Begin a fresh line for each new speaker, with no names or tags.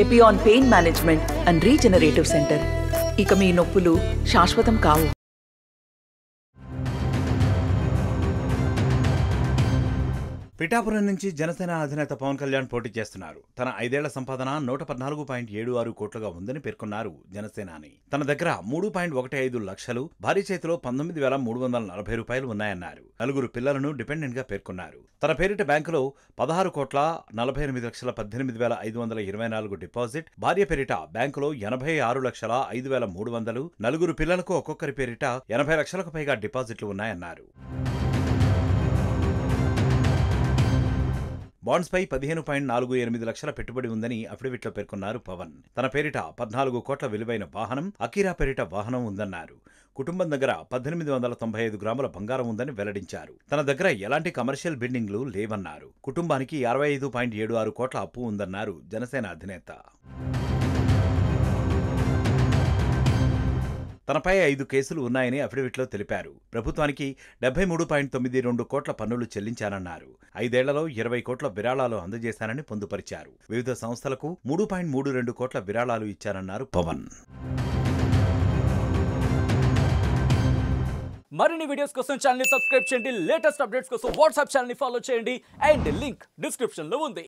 Epione pain management and regenerative centre. ఇక మీ నొప్పులు శాశ్వతం కావు.
పిఠాపురం నుంచి జనసేన అధినేత పవన్ కళ్యాణ్ పోటీ చేస్తున్నారు. తన 5 ఏళ్ల సంపాదన 114.76 కోట్లుగా ఉందని పేర్కొన్నారు జనసేనాని. తన దగ్గర 3.15 లక్షలు, భారీ చేతిలో 19,340 రూపాయలు ఉన్నాయన్నారు. 4 పిల్లలను డిపెండెంట్ గా పేర్కొన్నారు. తన పేరిట బ్యాంకులో 16,48,18,524 డిపాజిట్, భార్య పేరిట బ్యాంకులో 86,05,300, 4 పిల్లలకు ఒక్కొక్కరి పేరిట 80 లక్షలకు పైగా డిపాజిట్లు ఉన్నాయన్నారు. బాండ్స్ పై 15.48 లక్షల పెట్టుబడి ఉందని అఫిడవిట్లో పేర్కొన్నారు పవన్. తన పేరిట 14 కోట్ల విలువైన వాహనం, అకీరా పేరిట వాహనం ఉందన్నారు. కుటుంబం దగ్గర 1895 గ్రాముల బంగారం ఉందని వెల్లడించారు. తన దగ్గర ఎలాంటి కమర్షియల్ బిల్డింగ్లు లేవన్నారు. కుటుంబానికి 65.76 కోట్ల అప్పు ఉందన్నారు జనసేన అధినేత. తనపై 5 కేసులు ఉన్నాయని అఫిడవిట్లో తెలిపారు. ప్రభుత్వానికి 73.92 కోట్ల పన్నులు చెల్లించానన్నారు. 5 ఏళ్లలో 20 కోట్ల విరాళాలు అందజేశానని పొందుపరిచారు. వివిధ సంస్థలకు 3.32 కోట్ల విరాళాలు ఇచ్చారన్నారు పవన్.
మరిన్ని వీడియోస్ కోసం ఛానల్ ని సబ్స్క్రైబ్ చేయండి. లేటెస్ట్ అప్డేట్స్ కోసం వాట్సాప్ ఛానల్ ని ఫాలో చేయండి. అండ్ లింక్ డిస్క్రిప్షన్ లో ఉంది.